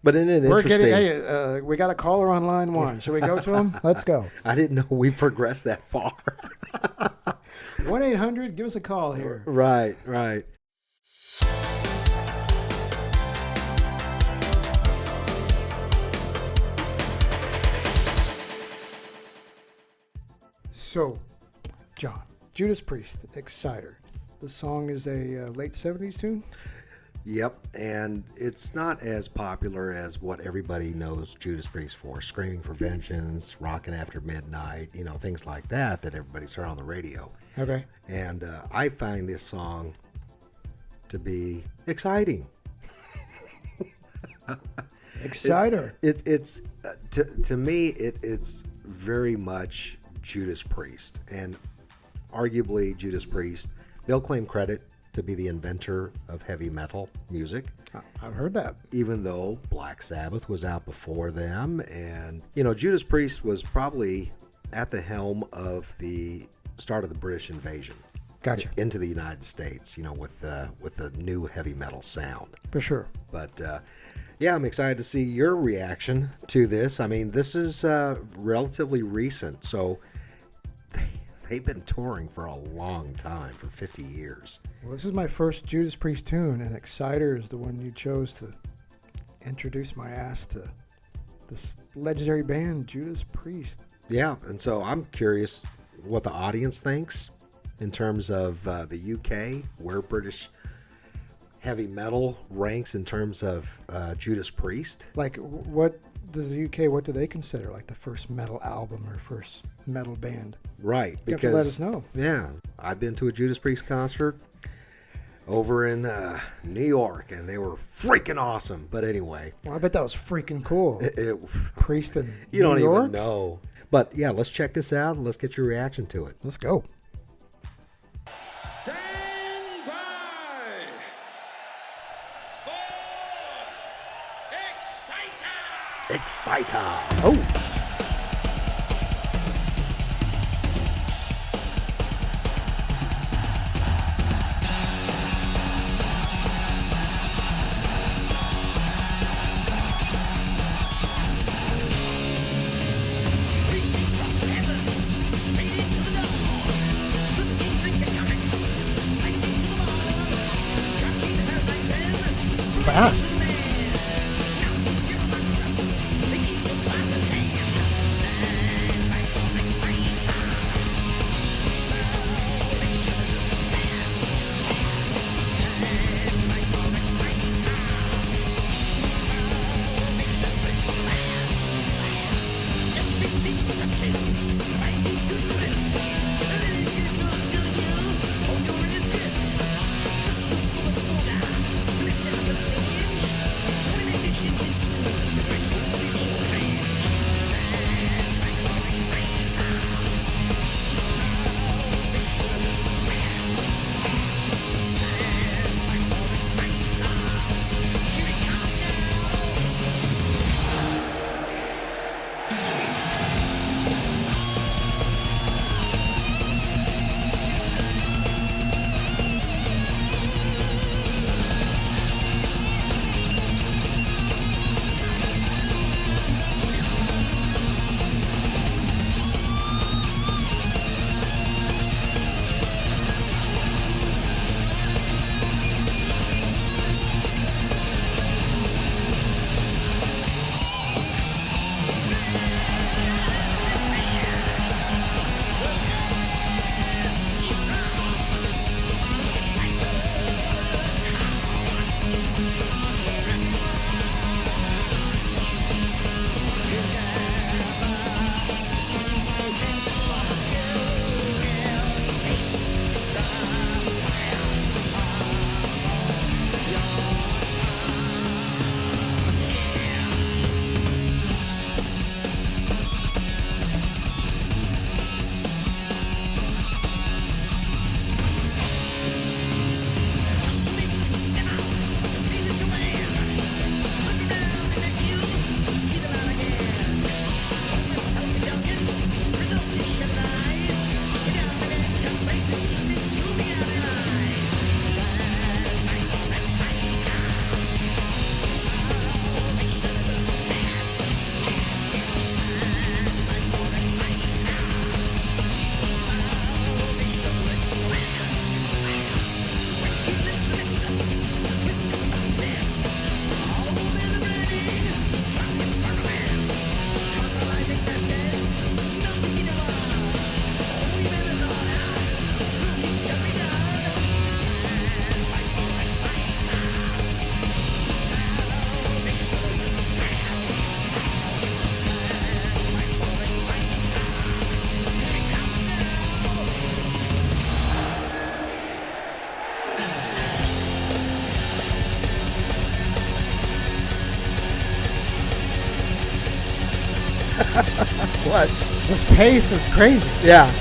But isn't it interesting? Hey, we got a caller on line one. Should we go to him? Let's go. I didn't know we progressed that far. 1-800, give us a call here. Right. So, John, Judas Priest, Exciter. The song is a late 70s tune? Yep, and it's not as popular as what everybody knows Judas Priest for. Screaming for Vengeance, Rockin' After Midnight, things like that everybody's heard on the radio. Okay. And I find this song to be exciting. Exciter. It's to me, it's very much Judas Priest. And arguably Judas Priest, they'll claim credit to be the inventor of heavy metal music. I've heard that. Even though Black Sabbath was out before them. And, Judas Priest was probably at the helm of the start of the British invasion. Gotcha. Into the United States, with the new heavy metal sound. For sure. But, yeah, I'm excited to see your reaction to this. I mean, this is relatively recent, so they've been touring for a long time, for 50 years. Well, this is my first Judas Priest tune, and Exciter is the one you chose to introduce my ass to this legendary band, Judas Priest. Yeah, and so I'm curious what the audience thinks in terms of the UK, where British heavy metal ranks in terms of Judas Priest. Like, what does the UK, what do they consider like the first metal album or first metal band? Right, You have to let us know. Yeah, I've been to a Judas Priest concert over in New York, and they were freaking awesome. But anyway, Well, I bet that was freaking cool. Priest in you don't New York? even know. But yeah, let's check this out and let's get your reaction to it. Let's go. Stand by for Exciter! Exciter! Oh. Fast. What? This pace is crazy. Yeah.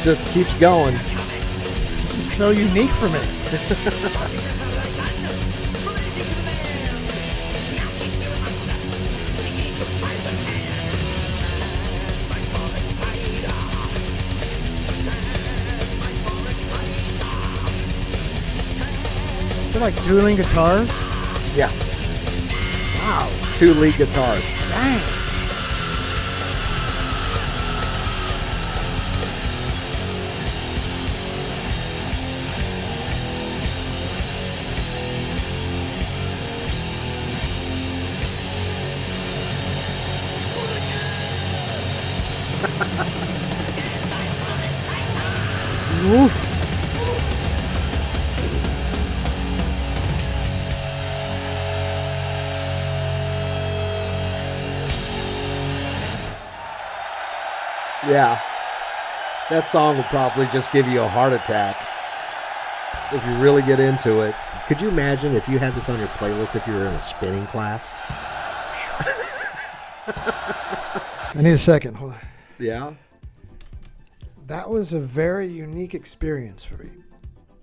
Just keeps going. This is so unique for me. Is it like dueling guitars? Yeah. Wow. 2 lead guitars. Dang. Woo. Yeah. That song will probably just give you a heart attack if you really get into it. Could you imagine if you had this on your playlist if you were in a spinning class? I need a second. Hold on. Yeah. That was a very unique experience for me.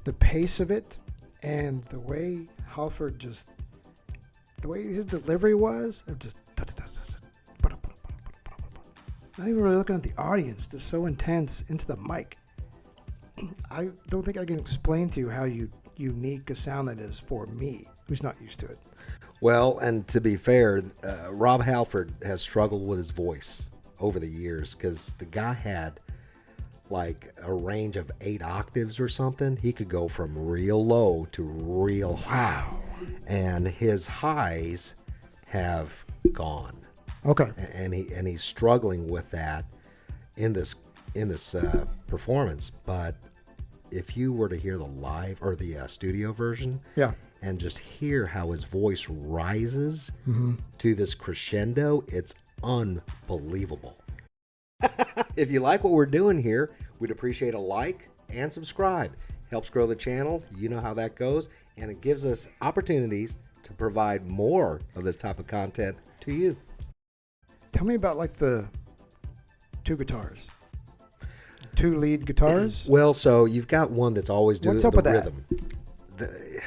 The pace of it and the way Halford just, the way his delivery was, of just not even really looking at the audience, just so intense into the mic. I don't think I can explain to you how unique a sound that is for me, who's not used to it. Well, and to be fair, Rob Halford has struggled with his voice over the years because the guy had like a range of 8 octaves or something. He could go from real low to real high. And his highs have gone. Okay. And he's struggling with that in this performance. But if you were to hear the live or the studio version, Yeah. and just hear how his voice rises to this crescendo, it's unbelievable. If you like what we're doing here, we'd appreciate a like and subscribe. Helps grow the channel. You know how that goes. And it gives us opportunities to provide more of this type of content to you. Tell me about like the 2 guitars. 2 lead guitars? Well, so you've got one that's always doing What's up the with that? rhythm. The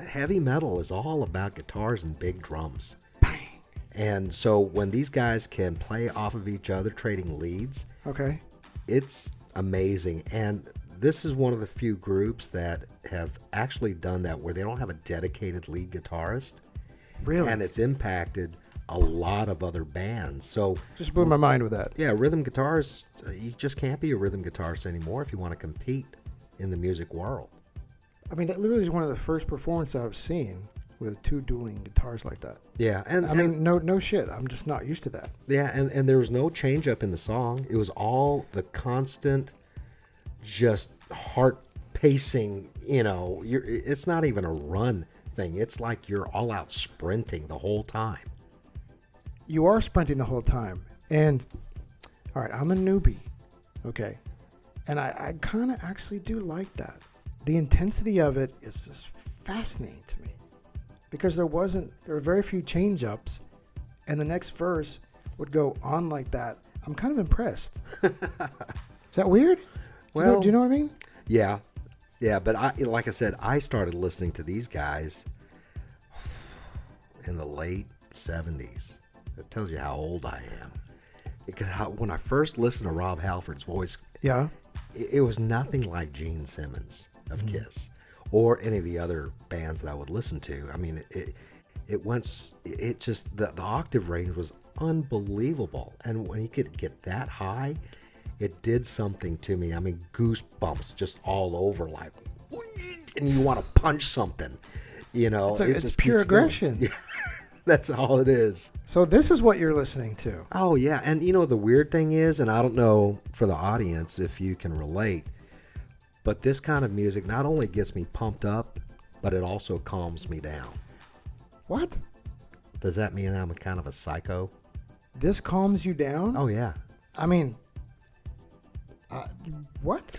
heavy metal is all about guitars and big drums. Bang. And so when these guys can play off of each other, trading leads, Okay. it's amazing. And this is one of the few groups that have actually done that where they don't have a dedicated lead guitarist. Really? And it's impacted a lot of other bands. So Just blew my mind with that. yeah, rhythm guitarists, you just can't be a rhythm guitarist anymore if you want to compete in the music world. I mean, that literally is one of the first performances I've seen with 2 dueling guitars like that. Yeah, and I mean, no shit. I'm just not used to that. yeah, and there was no change up in the song. It was all the constant, just heart pacing. You know, it's not even a run thing. It's like you're all out sprinting the whole time. You are sprinting the whole time. And, all right, I'm a newbie, okay? And I kind of actually do like that. The intensity of it is just fascinating to me. Because there were very few change-ups, and the next verse would go on like that. I'm kind of impressed. Is that weird? Well, do you know what I mean? Yeah, but like I said, I started listening to these guys in the late 70s. That tells you how old I am. Because when I first listened to Rob Halford's voice, Yeah. it was nothing like Gene Simmons of Kiss or any of the other bands that I would listen to. I mean, it just, the octave range was unbelievable. And when he could get that high, it did something to me. I mean, goosebumps just all over, like, and you want to punch something, you know. It's just pure keeps going. aggression. Yeah, that's all it is. So this is what you're listening to. Oh, yeah. And, you know, the weird thing is, and I don't know for the audience if you can relate, but this kind of music not only gets me pumped up, but it also calms me down. What? Does that mean I'm a kind of a psycho? This calms you down? Oh, yeah. I mean, what?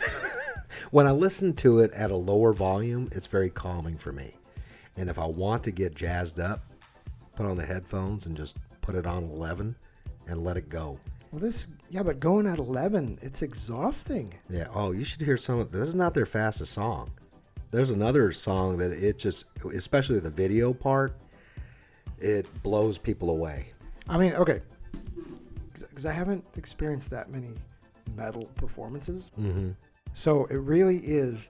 When I listen to it at a lower volume, it's very calming for me. And if I want to get jazzed up, put on the headphones and just put it on 11 and let it go. Well, but going at 11, it's exhausting. Yeah. Oh, you should hear this is not their fastest song. There's another song that it just, especially the video part, it blows people away. I mean, okay, because I haven't experienced that many metal performances. Mm-hmm. So it really is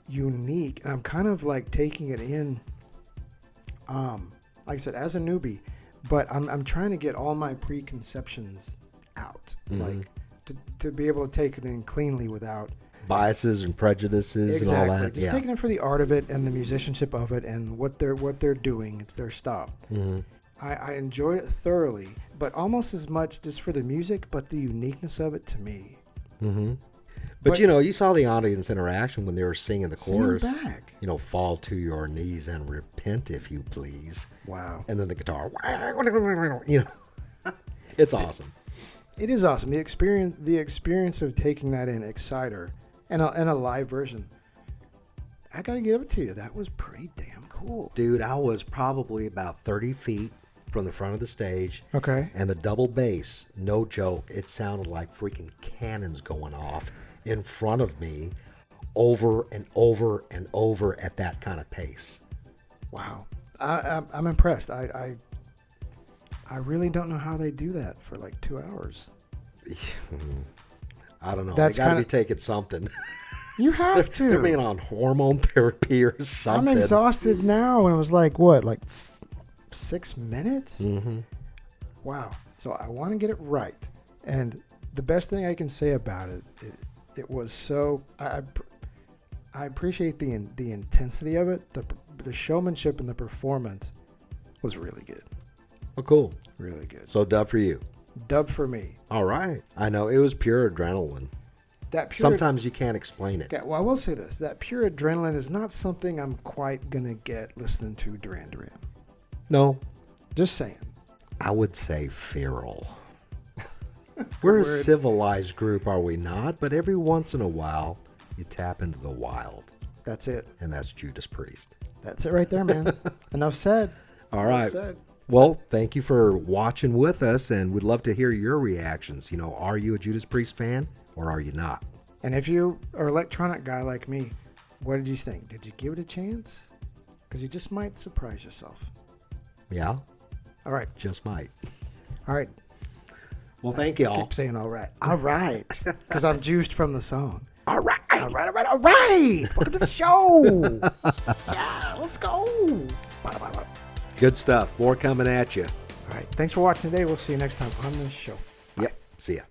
unique. And I'm kind of like taking it in, like I said, as a newbie, but I'm trying to get all my preconceptions out, like to be able to take it in cleanly without Biases and prejudices and all that. Just taking it for the art of it and the musicianship of it and what they're doing. It's their style. Mm-hmm. I enjoyed it thoroughly, but almost as much just for the music, but the uniqueness of it to me. Mm-hmm. But you know, you saw the audience interaction when they were singing the chorus. Back. You know, fall to your knees and repent if you please. Wow. And then the guitar, you know, it's awesome. It is awesome. The experience of taking that in Exciter and a live version. I got to give it to you. That was pretty damn cool. Dude, I was probably about 30 feet from the front of the stage. Okay. And the double bass, no joke, it sounded like freaking cannons going off in front of me over and over and over at that kind of pace. Wow. I'm impressed. I really don't know how they do that for like 2 hours. I don't know. That's They got to be kinda- taking something. You have to. They're being on hormone therapy or something. I'm exhausted now, and it was like, what, like 6 minutes? Mm-hmm. Wow. So I want to get it right. And the best thing I can say about it was so, I appreciate the intensity of it. The showmanship and the performance was really good. Oh, cool. Really good. So dub for you. Dub for me. All right. I know. It was pure adrenaline. That pure, Sometimes you can't explain it. Okay, well, I will say this. That pure adrenaline is not something I'm quite going to get listening to Duran Duran. No. Just saying. I would say feral. We're a Word. civilized group, are we not? But every once in a while, you tap into the wild. That's it. And that's Judas Priest. That's it right there, man. Enough said. All right. Enough said. Well, thank you for watching with us, and we'd love to hear your reactions. You know, are you a Judas Priest fan or are you not? And if you are an electronic guy like me, what did you think? Did you give it a chance? Because you just might surprise yourself. Yeah, All right. just might. All right. Well, thank you all. Keep saying all right. All right. Because I'm juiced from the song. All right. All right, all right, all right. Welcome to the show. Yeah, let's go. All Good stuff. More coming at you. right. Thanks for watching today. We'll see you next time on the show. Yep. See ya.